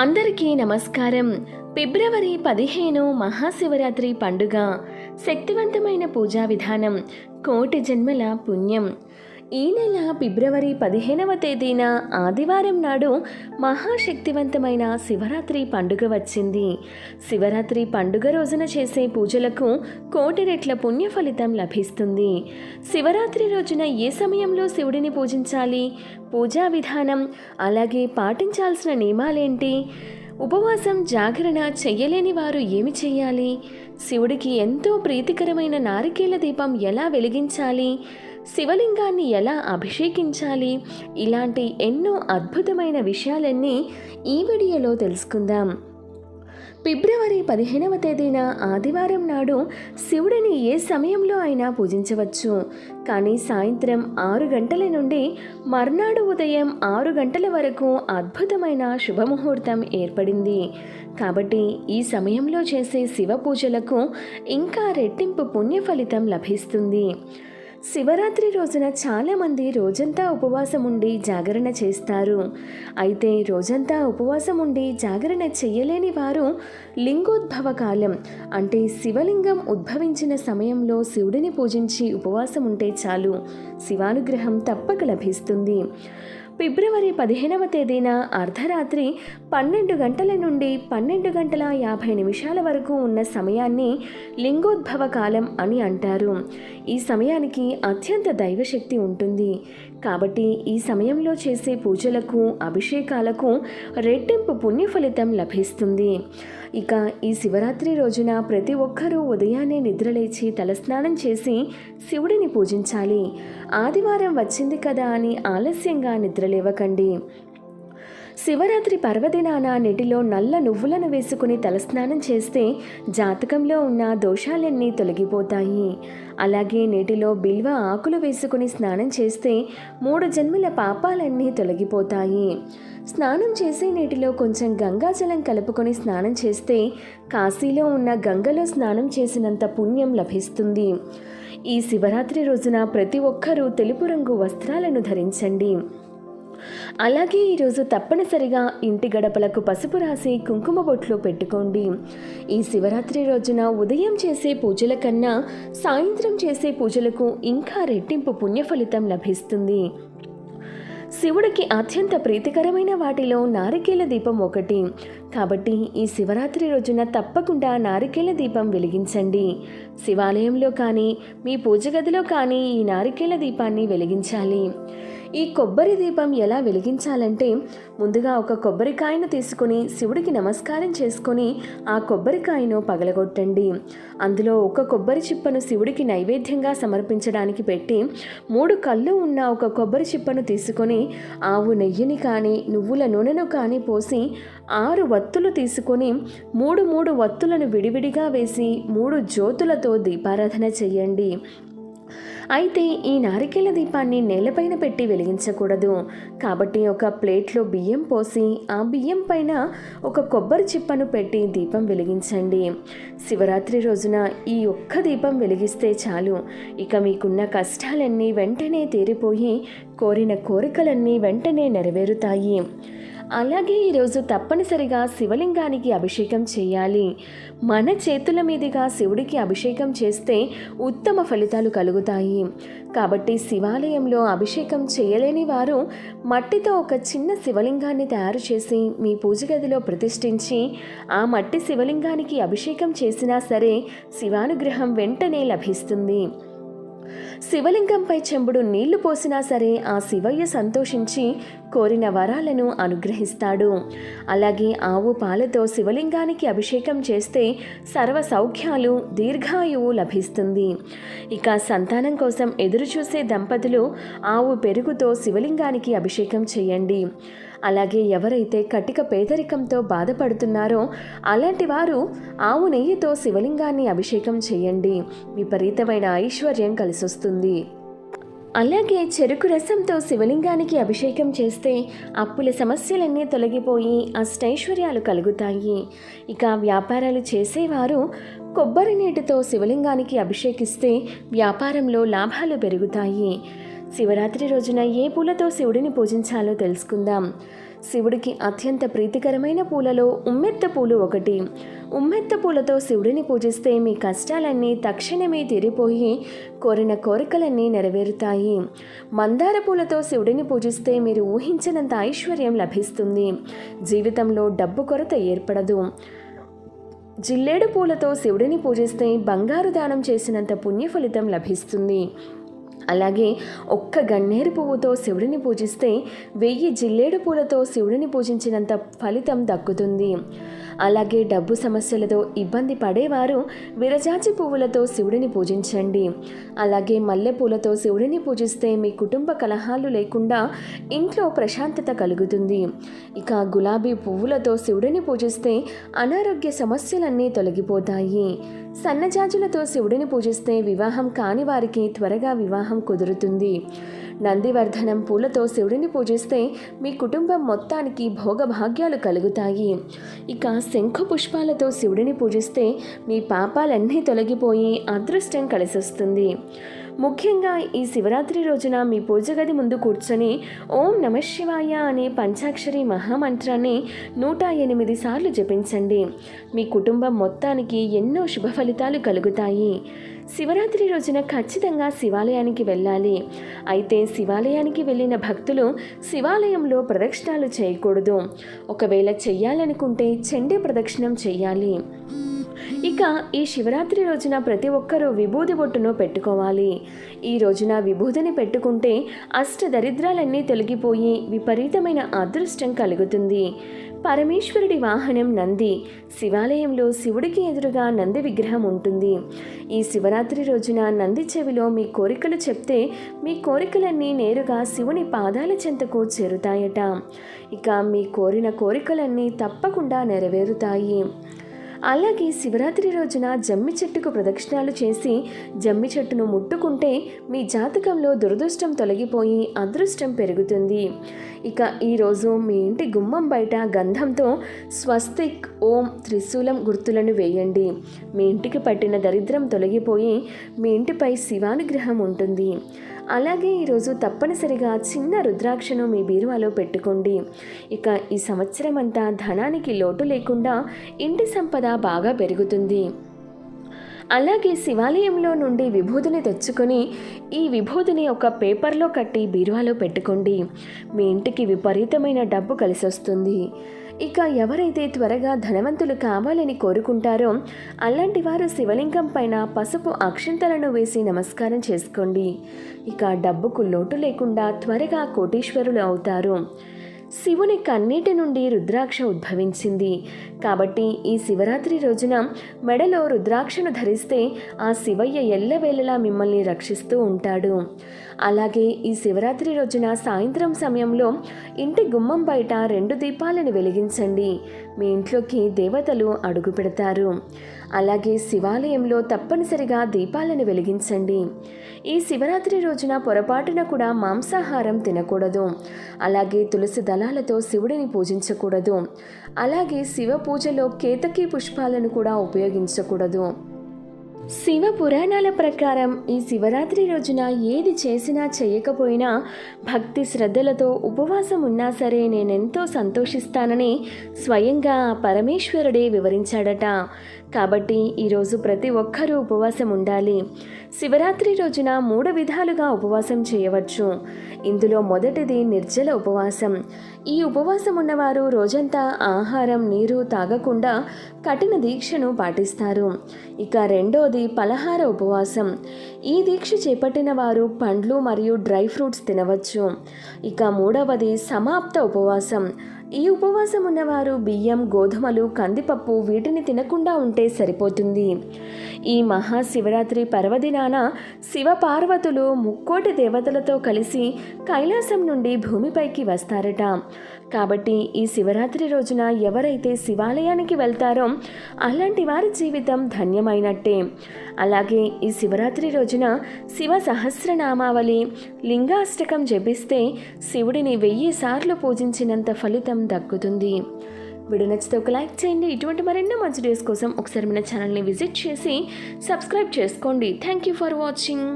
అందరికీ నమస్కారం. ఫిబ్రవరి 15 మహాశివరాత్రి పండుగ. శక్తివంతమైన పూజా విధానం, కోటి జన్మల పుణ్యం. ఈ నెల ఫిబ్రవరి 15వ తేదీన ఆదివారం నాడు మహాశక్తివంతమైన శివరాత్రి పండుగ వచ్చింది. శివరాత్రి పండుగ రోజున చేసే పూజలకు కోటి రెట్ల పుణ్య ఫలితం లభిస్తుంది. శివరాత్రి రోజున ఏ సమయంలో శివుడిని పూజించాలి, పూజా విధానం, అలాగే పాటించాల్సిన నియమాలేంటి, ఉపవాసం జాగరణ చెయ్యలేని వారు ఏమి చేయాలి, శివుడికి ఎంతో ప్రీతికరమైన నారికేల దీపం ఎలా వెలిగించాలి, శివలింగాన్ని ఎలా అభిషేకించాలి, ఇలాంటి ఎన్నో అద్భుతమైన విషయాలన్నీ ఈ వీడియోలో తెలుసుకుందాం. ఫిబ్రవరి 15వ తేదీన ఆదివారం నాడు శివుడిని ఏ సమయంలో అయినా పూజించవచ్చు. కానీ సాయంత్రం 6 గంటల నుండి మర్నాడు ఉదయం 6 గంటల వరకు అద్భుతమైన శుభముహూర్తం ఏర్పడింది. కాబట్టి ఈ సమయంలో చేసే శివ పూజలకు ఇంకా రెట్టింపు పుణ్య ఫలితం లభిస్తుంది. శివరాత్రి రోజున చాలామంది రోజంతా ఉపవాసం ఉండి జాగరణ చేస్తారు. అయితే రోజంతా ఉపవాసం ఉండి జాగరణ చెయ్యలేని వారు లింగోద్భవ కాలం అంటే శివలింగం ఉద్భవించిన సమయంలో శివుడిని పూజించి ఉపవాసం ఉంటే చాలు, శివానుగ్రహం తప్పక లభిస్తుంది. ఫిబ్రవరి 15వ తేదీన అర్ధరాత్రి 12 గంటల నుండి 12 గంటల 50 నిమిషాల వరకు ఉన్న సమయాన్ని లింగోద్భవ కాలం అని అంటారు. ఈ సమయానికి అత్యంత దైవశక్తి ఉంటుంది. కాబట్టి ఈ సమయంలో చేసే పూజలకు, అభిషేకాలకు రెట్టింపు పుణ్య ఫలితం లభిస్తుంది. ఇక ఈ శివరాత్రి రోజున ప్రతి ఒక్కరూ ఉదయాన్నే నిద్రలేచి తలస్నానం చేసి శివుడిని పూజించాలి. ఆదివారం వచ్చింది కదా అని ఆలస్యంగా నిద్రలేవకండి. శివరాత్రి పర్వదినాన నీటిలో నల్ల నువ్వులను వేసుకుని తలస్నానం చేస్తే జాతకంలో ఉన్న దోషాలన్నీ తొలగిపోతాయి. అలాగే నీటిలో బిల్వ ఆకులు వేసుకుని స్నానం చేస్తే 3 జన్మల పాపాలన్నీ తొలగిపోతాయి. స్నానం చేసే నీటిలో కొంచెం గంగాజలం కలుపుకొని స్నానం చేస్తే కాశీలో ఉన్న గంగలో స్నానం చేసినంత పుణ్యం లభిస్తుంది. ఈ శివరాత్రి రోజున ప్రతి ఒక్కరూ తెలుపు రంగు వస్త్రాలను ధరించండి. అలాగే ఈరోజు తప్పనిసరిగా ఇంటి గడపలకు పసుపు రాసి కుంకుమ బొట్లు పెట్టుకోండి. ఈ శివరాత్రి రోజున ఉదయం చేసే పూజల కన్నా సాయంత్రం చేసే పూజలకు ఇంకా రెట్టింపు పుణ్య ఫలితం లభిస్తుంది. శివుడికి అత్యంత ప్రీతికరమైన వాటిలో నారికేల దీపం ఒకటి. కాబట్టి ఈ శివరాత్రి రోజున తప్పకుండా నారికేల దీపం వెలిగించండి. శివాలయంలో కానీ మీ పూజ గదిలో కానీ ఈ నారికేల దీపాన్ని వెలిగించాలి. ఈ కొబ్బరి దీపం ఎలా వెలిగించాలంటే, ముందుగా ఒక కొబ్బరికాయను తీసుకొని శివుడికి నమస్కారం చేసుకొని ఆ కొబ్బరికాయను పగలగొట్టండి. అందులో ఒక కొబ్బరి చిప్పను శివుడికి నైవేద్యంగా సమర్పించడానికి పెట్టి 3 కళ్ళు ఉన్న ఒక కొబ్బరి చిప్పను తీసుకొని ఆవు నెయ్యిని కానీ నువ్వుల నూనెను కానీ పోసి 6 వత్తులు తీసుకొని 3 వత్తులను విడివిడిగా వేసి 3 జ్యోతులతో దీపారాధన చెయ్యండి. అయితే ఈ నారికేల దీపాన్ని నేలపైన పెట్టి వెలిగించకూడదు. కాబట్టి ఒక ప్లేట్లో బియ్యం పోసి ఆ బియ్యం పైన ఒక కొబ్బరి చిప్పను పెట్టి దీపం వెలిగించండి. శివరాత్రి రోజున ఈ ఒక్క దీపం వెలిగిస్తే చాలు, ఇక మీకున్న కష్టాలన్నీ వెంటనే తీరిపోయి కోరిన కోరికలన్నీ వెంటనే నెరవేరుతాయి. అలాగే ఈరోజు తప్పనిసరిగా శివలింగానికి అభిషేకం చేయాలి. మన చేతుల మీదుగా శివుడికి అభిషేకం చేస్తే ఉత్తమ ఫలితాలు కలుగుతాయి. కాబట్టి శివాలయంలో అభిషేకం చేయలేని వారు మట్టితో ఒక చిన్న శివలింగాన్ని తయారు చేసి మీ పూజ గదిలో ప్రతిష్ఠించి ఆ మట్టి శివలింగానికి అభిషేకం చేసినా సరే శివానుగ్రహం వెంటనే లభిస్తుంది. శివలింగంపై చెంబుడు నీళ్లు పోసినా సరే ఆ శివయ్య సంతోషించి కోరిన వరాలను అనుగ్రహిస్తాడు. అలాగే ఆవు పాలతో శివలింగానికి అభిషేకం చేస్తే సర్వ సౌఖ్యాలు, దీర్ఘాయువు లభిస్తుంది. ఇక సంతానం కోసం ఎదురుచూసే దంపతులు ఆవు పెరుగుతో శివలింగానికి అభిషేకం చేయండి. అలాగే ఎవరైతే కటిక పేదరికంతో బాధపడుతున్నారో అలాంటి వారు ఆవు నెయ్యితో శివలింగాన్ని అభిషేకం చేయండి. విపరీతమైన ఐశ్వర్యం కలిసొస్తుంది. అలాగే చెరుకు రసంతో శివలింగానికి అభిషేకం చేస్తే అప్పుల సమస్యలన్నీ తొలగిపోయి అష్టైశ్వర్యాలు కలుగుతాయి. ఇక వ్యాపారాలు చేసేవారు కొబ్బరి నీటితో శివలింగానికి అభిషేకిస్తే వ్యాపారంలో లాభాలు పెరుగుతాయి. శివరాత్రి రోజున ఏ పూలతో శివుడిని పూజించాలో తెలుసుకుందాం. శివుడికి అత్యంత ప్రీతికరమైన పూలలో ఉమ్మెత్త పూలు ఒకటి. ఉమ్మెత్త పూలతో శివుడిని పూజిస్తే మీ కష్టాలన్నీ తక్షణమే తీరిపోయి కోరిన కోరికలన్నీ నెరవేరుతాయి. మందార పూలతో శివుడిని పూజిస్తే మీరు ఊహించినంత ఐశ్వర్యం లభిస్తుంది. జీవితంలో డబ్బు కొరత ఏర్పడదు. జిల్లేడు పూలతో శివుడిని పూజిస్తే బంగారు దానం చేసినంత పుణ్య ఫలితం లభిస్తుంది. అలాగే ఒక్క గన్నేరు పువ్వుతో శివుడిని పూజిస్తే 1000 జిల్లేడు పూలతో శివుడిని పూజించినంత ఫలితం దక్కుతుంది. అలాగే డబ్బు సమస్యలతో ఇబ్బంది పడేవారు విరజాజి పువ్వులతో శివుడిని పూజించండి. అలాగే మల్లెపూలతో శివుడిని పూజిస్తే మీ కుటుంబ కలహాలు లేకుండా ఇంట్లో ప్రశాంతత కలుగుతుంది. ఇక గులాబీ పువ్వులతో శివుడిని పూజిస్తే అనారోగ్య సమస్యలన్నీ తొలగిపోతాయి. సన్నజాజులతో శివుడిని పూజిస్తే వివాహం కాని వారికి త్వరగా వివాహం కుదురుతుంది. నందివర్ధనం పూలతో శివుడిని పూజిస్తే మీ కుటుంబం మొత్తానికి భోగభాగ్యాలు కలుగుతాయి. ఇక శంఖు పుష్పాలతో శివుడిని పూజిస్తే మీ పాపాలన్నీ తొలగిపోయి అదృష్టం కలిసొస్తుంది. ముఖ్యంగా ఈ శివరాత్రి రోజున మీ పూజ గది ముందు కూర్చొని ఓం నమః శివాయ అనే పంచాక్షరి మహామంత్రాన్ని 108 సార్లు జపించండి. మీ కుటుంబం మొత్తానికి ఎన్నో శుభ ఫలితాలు కలుగుతాయి. శివరాత్రి రోజున ఖచ్చితంగా శివాలయానికి వెళ్ళాలి. అయితే శివాలయానికి వెళ్ళిన భక్తులు శివాలయంలో ప్రదక్షిణాలు చేయకూడదు. ఒకవేళ చెయ్యాలనుకుంటే చండీ ప్రదక్షిణం చెయ్యాలి. ఇక ఈ శివరాత్రి రోజున ప్రతి ఒక్కరూ విభూది బొట్టును పెట్టుకోవాలి. ఈ రోజున విభూదిని పెట్టుకుంటే అష్టదరిద్రాలన్నీ తొలగిపోయి విపరీతమైన అదృష్టం కలుగుతుంది. పరమేశ్వరుడి వాహనం నంది. శివాలయంలో శివుడికి ఎదురుగా నంది విగ్రహం ఉంటుంది. ఈ శివరాత్రి రోజున నంది చెవిలో మీ కోరికలు చెప్తే మీ కోరికలన్నీ నేరుగా శివుని పాదాల చెంతకు చేరుతాయట. ఇక మీ కోరిన కోరికలన్నీ తప్పకుండా నెరవేరుతాయి. అలాగే శివరాత్రి రోజున జమ్మి చెట్టుకు ప్రదక్షిణాలు చేసి జమ్మి చెట్టును ముట్టుకుంటే మీ జాతకంలో దురదృష్టం తొలగిపోయి అదృష్టం పెరుగుతుంది. ఇక ఈరోజు మీ ఇంటి గుమ్మం బయట గంధంతో స్వస్తిక్, ఓం, త్రిశూలం గుర్తులను వేయండి. మీ ఇంటికి పట్టిన దరిద్రం తొలగిపోయి మీ ఇంటిపై శివానుగ్రహం ఉంటుంది. అలాగే ఈరోజు తప్పనిసరిగా చిన్న రుద్రాక్షను మీ బీరువాలో పెట్టుకోండి. ఇక ఈ సంవత్సరం అంతా ధనానికి లోటు లేకుండా ఇంటి సంపద బాగా పెరుగుతుంది. అలాగే శివాలయంలో నుండి విభూతిని తెచ్చుకొని ఈ విభూతిని ఒక పేపర్లో కట్టి బీరువాలో పెట్టుకోండి. మీ ఇంటికి విపరీతమైన డబ్బు కలిసొస్తుంది. ఇక ఎవరైతే త్వరగా ధనవంతులు కావాలని కోరుకుంటారో అలాంటి వారు శివలింగం పైన పసుపు అక్షింతలను వేసి నమస్కారం చేసుకోండి. ఇక డబ్బుకు లోటు లేకుండా త్వరగా కోటీశ్వరులు అవుతారు. శివుని కన్నీటి నుండి రుద్రాక్ష ఉద్భవించింది కాబట్టి ఈ శివరాత్రి రోజున మెడలో రుద్రాక్షను ధరిస్తే ఆ శివయ్య ఎల్లవేళలా మిమ్మల్ని రక్షిస్తూ ఉంటాడు. అలాగే ఈ శివరాత్రి రోజున సాయంత్రం సమయంలో ఇంటి గుమ్మం బయట 2 దీపాలను వెలిగించండి. మీ ఇంట్లోకి దేవతలు అడుగు పెడతారు. అలాగే శివాలయంలో తప్పనిసరిగా దీపాలను వెలిగించండి. ఈ శివరాత్రి రోజున పొరపాటున కూడా మాంసాహారం తినకూడదు. అలాగే తులసి దళాలతో శివుడిని పూజించకూడదు. అలాగే శివ పూజలో కేతకీ పుష్పాలను కూడా ఉపయోగించకూడదు. శివ పురాణాల ప్రకారం ఈ శివరాత్రి రోజున ఏది చేసినా చేయకపోయినా భక్తి శ్రద్ధలతో ఉపవాసం ఉన్నా సరే నేనెంతో సంతోషిస్తానని స్వయంగా పరమేశ్వరుడే వివరించాడట. కాబట్టి ఈరోజు ప్రతి ఒక్కరూ ఉపవాసం ఉండాలి. శివరాత్రి రోజున 3 విధాలుగా ఉపవాసం చేయవచ్చు. ఇందులో మొదటిది నిర్జల ఉపవాసం. ఈ ఉపవాసం ఉన్నవారు రోజంతా ఆహారం, నీరు తాగకుండా కఠిన దీక్షను పాటిస్తారు. ఇక రెండోది పలహార ఉపవాసం. ఈ దీక్ష చేపట్టిన వారు పండ్లు మరియు డ్రై ఫ్రూట్స్ తినవచ్చు. ఇక మూడవది సమాప్త ఉపవాసం. ఈ ఉపవాసం ఉన్నవారు బియ్యం, గోధుమలు, కందిపప్పు వీటిని తినకుండా ఉంటే సరిపోతుంది. ఈ మహాశివరాత్రి పర్వదినాన శివపార్వతులు 3 దేవతలతో కలిసి కైలాసం నుండి భూమిపైకి వస్తారట. కాబట్టి ఈ శివరాత్రి రోజున ఎవరైతే శివాలయానికి వెళ్తారో అలాంటి వారి జీవితం ధన్యమైనట్టే. అలాగే ఈ శివరాత్రి రోజున శివ సహస్రనామావళి, లింగాష్టకం జపిస్తే శివుడిని 1000 సార్లు పూజించినంత ఫలితం దక్కుతుంది. వీడియో నచ్చితే ఒక లైక్ చేయండి. ఇటువంటి మరెన్నో మంచి వీడియోస్ కోసం ఒకసారి మన ఛానల్ని విజిట్ చేసి సబ్స్క్రైబ్ చేసుకోండి. Thank you for watching.